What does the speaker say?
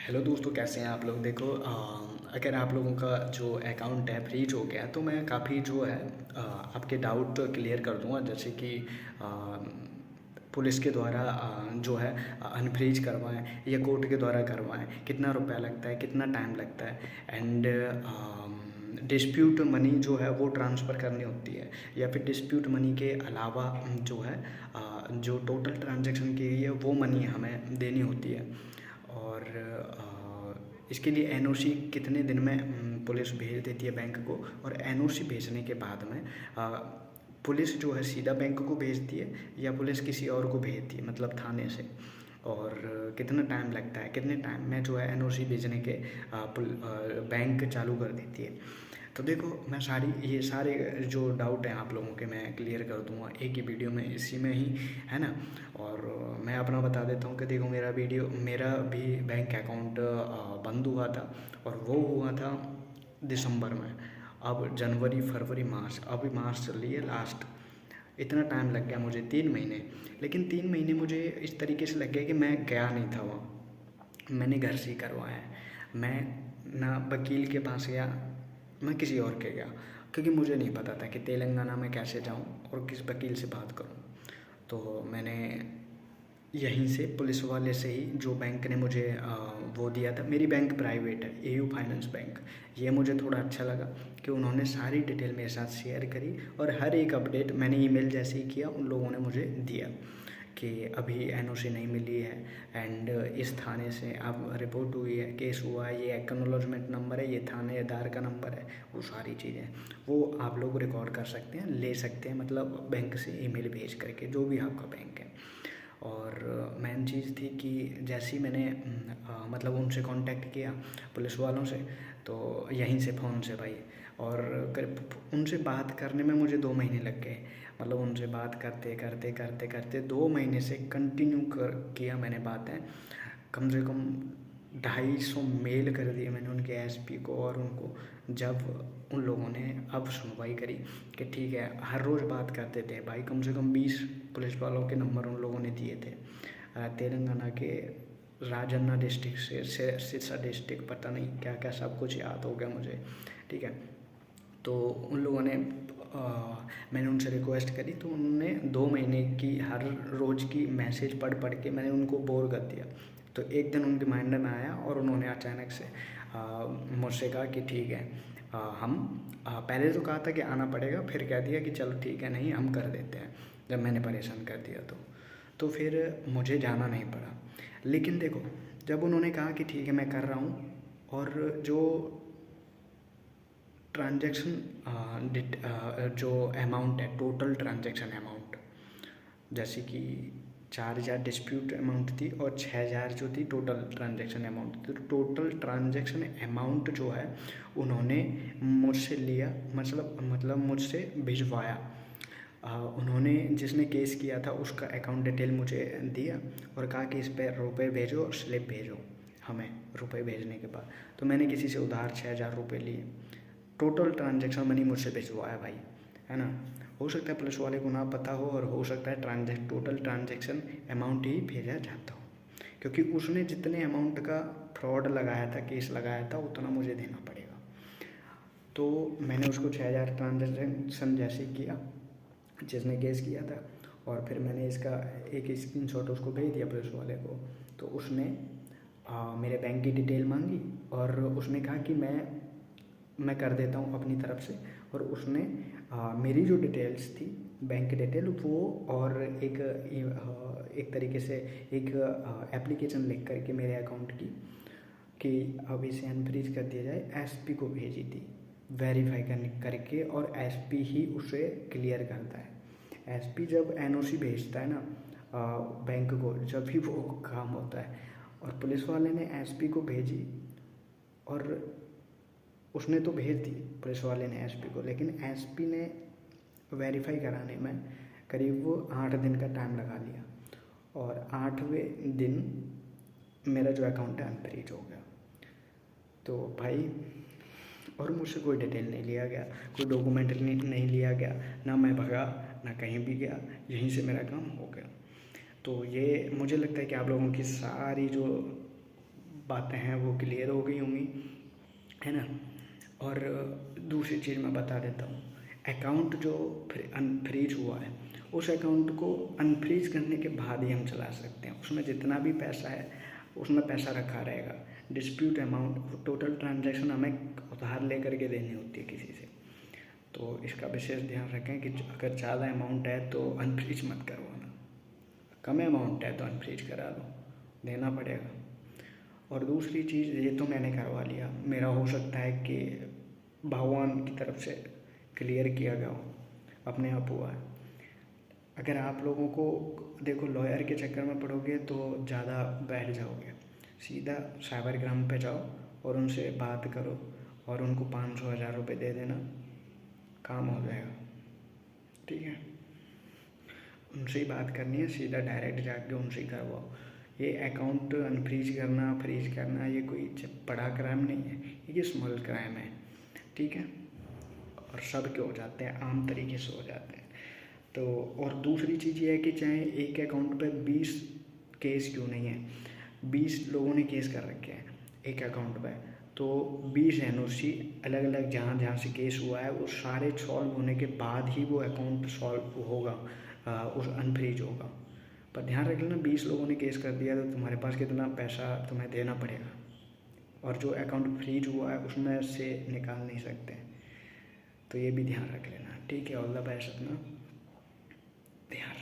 Hello दोस्तों, कैसे हैं आप लोग। देखो, अगर आप लोगों का जो अकाउंट है फ्रीज हो गया तो मैं काफ़ी जो है आपके डाउट क्लियर कर दूंगा। जैसे कि अ, पुलिस के द्वारा जो है अनफ्रीज करवाएं या कोर्ट के द्वारा करवाएं, कितना रुपया लगता है, कितना टाइम लगता है। एंड डिस्प्यूट मनी जो है वो ट्रांसफ़र करनी होती है, या फिर डिस्प्यूट मनी के अलावा जो है जो टोटल ट्रांजैक्शन की है वो मनी हमें देनी होती है। और इसके लिए एनओसी कितने दिन में पुलिस भेज देती है बैंक को, और एनओसी भेजने के बाद में पुलिस जो है सीधा बैंक को भेजती है या पुलिस किसी और को भेजती है, मतलब थाने से। और कितना टाइम लगता है, कितने टाइम में जो है एनओसी भेजने के बैंक चालू कर देती है। तो देखो, मैं ये सारे जो डाउट हैं आप लोगों के मैं क्लियर कर दूंगा एक ही वीडियो में, इसी में ही, है ना। और मैं अपना बता देता हूँ कि देखो, मेरा भी बैंक अकाउंट बंद हुआ था, और वो हुआ था दिसंबर में। अब जनवरी, फरवरी, मार्च, अभी मार्च चल रही है लास्ट। इतना टाइम लग गया मुझे, 3 महीने। लेकिन 3 महीने मुझे इस तरीके से लग गया कि मैं गया नहीं था वहाँ, मैंने घर से ही करवाया है। मैं ना वकील के पास गया, मैं किसी और के गया, क्योंकि मुझे नहीं पता था कि तेलंगाना में कैसे जाऊं और किस वकील से बात करूं। तो मैंने यहीं से पुलिस वाले से ही, जो बैंक ने मुझे वो दिया था, मेरी बैंक प्राइवेट है, एयू फाइनेंस बैंक। ये मुझे थोड़ा अच्छा लगा कि उन्होंने सारी डिटेल मेरे साथ शेयर करी, और हर एक अपडेट मैंने ईमेल जैसे ही किया उन लोगों ने मुझे दिया कि अभी एनओसी नहीं मिली है, एंड इस थाने से अब रिपोर्ट हुई है, केस हुआ है, ये एक्नॉलेजमेंट नंबर है, ये थानेदार का नंबर है। वो सारी चीज़ें वो आप लोग रिकॉर्ड कर सकते हैं, ले सकते हैं, मतलब बैंक से ईमेल भेज करके, जो भी आपका बैंक है। और मेन चीज़ थी कि जैसे ही मैंने मतलब उनसे कांटेक्ट किया, पुलिस वालों से, तो यहीं से फ़ोन से भाई। और उनसे बात करने में मुझे 2 महीने लग गए। मतलब उनसे बात करते करते करते करते 2 महीने से कंटिन्यू किया मैंने बातें। कम से कम 250 मेल कर दिए मैंने उनके एसपी को, और उनको जब उन लोगों ने अब सुनवाई करी कि ठीक है, हर रोज़ बात करते थे भाई, कम से कम 20 पुलिस वालों के नंबर उन लोगों ने दिए थे। तेलंगाना के राजन्ना डिस्ट्रिक्ट से सिरसा डिस्ट्रिक्ट, पता नहीं क्या क्या सब कुछ याद हो गया मुझे, ठीक है। तो उन लोगों ने मैंने उनसे रिक्वेस्ट करी, तो उन्होंने 2 महीने की हर रोज़ की मैसेज पढ़ पढ़ के मैंने उनको बोर कर दिया। तो एक दिन उनके माइंड में आया, और उन्होंने अचानक से मुझसे कहा कि ठीक है, हम पहले तो कहा था कि आना पड़ेगा, फिर कह दिया कि चलो ठीक है, नहीं हम कर देते हैं। जब मैंने परेशान कर दिया तो फिर मुझे जाना नहीं पड़ा। लेकिन देखो, जब उन्होंने कहा कि ठीक है मैं कर रहा हूँ, और जो ट्रांजैक्शन जो अमाउंट है, टोटल ट्रांजैक्शन अमाउंट, जैसे कि 4,000 डिस्प्यूट अमाउंट थी, और 6,000 जो थी टोटल ट्रांजैक्शन अमाउंट। तो टोटल ट्रांजैक्शन अमाउंट जो है उन्होंने मुझसे लिया, मतलब मुझसे भिजवाया। उन्होंने जिसने केस किया था उसका अकाउंट डिटेल मुझे दिया, और कहा कि इस पर रुपये भेजो और स्लिप भेजो हमें। रुपये भेजने के बाद तो मैंने किसी से उधार 6,000 रुपये लिए, टोटल ट्रांजैक्शन मनी मुझसे भिजवाया भाई, है ना। हो सकता है पुलिस वाले को ना पता हो, और हो सकता है टोटल ट्रांजैक्शन अमाउंट ही भेजा जाता हो, क्योंकि उसने जितने अमाउंट का फ्रॉड लगाया था, केस लगाया था, उतना मुझे देना पड़ेगा। तो मैंने उसको 6,000 ट्रांजैक्शन जैसे किया जिसने केस किया था, और फिर मैंने इसका एक स्क्रीनशॉट उसको भेज दिया पुलिस वाले को। तो उसने मेरे बैंक की डिटेल मांगी, और उसने कहा कि मैं कर देता हूँ अपनी तरफ से। और उसने मेरी जो डिटेल्स थी, बैंक डिटेल, वो और एक तरीके से एक एप्लीकेशन लिख करके मेरे अकाउंट की, कि अब इसे अनफ्रीज कर दिया जाए, एसपी को भेजी थी वेरीफाई करके। और एसपी ही उसे क्लियर करता है। एसपी जब एनओसी भेजता है ना बैंक को, जब भी वो काम होता है। और पुलिस वाले ने एसपी को भेजी, और उसने तो भेज दी पुलिस वाले ने एसपी को, लेकिन एसपी ने वेरीफाई कराने में करीब 8 दिन का टाइम लगा लिया। और 8वें दिन मेरा जो अकाउंट है अनफ्रीज हो गया। तो भाई, और मुझसे कोई डिटेल नहीं लिया गया, कोई डॉक्यूमेंट नहीं लिया गया, ना मैं भगा, ना कहीं भी गया, यहीं से मेरा काम हो गया। तो ये मुझे लगता है कि आप लोगों की सारी जो बातें हैं वो क्लियर हो गई होंगी, है ना। और दूसरी चीज़ मैं बता देता हूँ, अकाउंट जो अनफ्रीज हुआ है उस अकाउंट को अनफ्रीज करने के बाद ही हम चला सकते हैं। उसमें जितना भी पैसा है उसमें पैसा रखा रहेगा। डिस्प्यूट अमाउंट, टोटल ट्रांजैक्शन हमें उधार लेकर के देनी होती है किसी से, तो इसका विशेष ध्यान रखें कि अगर ज़्यादा अमाउंट है तो अनफ्रीज मत करवाना, कम अमाउंट है तो अनफ्रीज करा दो, देना पड़ेगा। और दूसरी चीज़, ये तो मैंने करवा लिया, मेरा हो सकता है कि भगवान की तरफ से क्लियर किया गया हो, अपने आप हुआ है। अगर आप लोगों को देखो लॉयर के चक्कर में पड़ोगे तो ज़्यादा बैठ जाओगे, सीधा साइबर क्राइम पे जाओ और उनसे बात करो और उनको 500-1000 रुपये दे देना, काम हो जाएगा, ठीक है। उनसे ही बात करनी है, सीधा डायरेक्ट जाके उनसे ही करवाओ। ये अकाउंट अनफ्रीज करना, फ्रीज करना, ये कोई बड़ा क्राइम नहीं है, ये स्मॉल क्राइम है, ठीक है। और सब के हो जाते हैं, आम तरीके से हो जाते हैं। तो और दूसरी चीज़ ये है कि चाहे एक अकाउंट पे 20 केस क्यों नहीं है, 20 लोगों ने केस कर रखे हैं एक अकाउंट पे, तो 20 एनओसी अलग अलग जहाँ जहाँ से केस हुआ है वो सारे सॉल्व होने के बाद ही वो अकाउंट सॉल्व होगा, उस अनफ्रीज होगा। पर ध्यान रख लेना, 20 लोगों ने केस कर दिया तो तुम्हारे पास कितना पैसा तुम्हें देना पड़ेगा, और जो अकाउंट फ्रीज हुआ है उसमें से निकाल नहीं सकते, तो ये भी ध्यान रख लेना, ठीक है। ऑल द बेस्ट, अपना ध्यान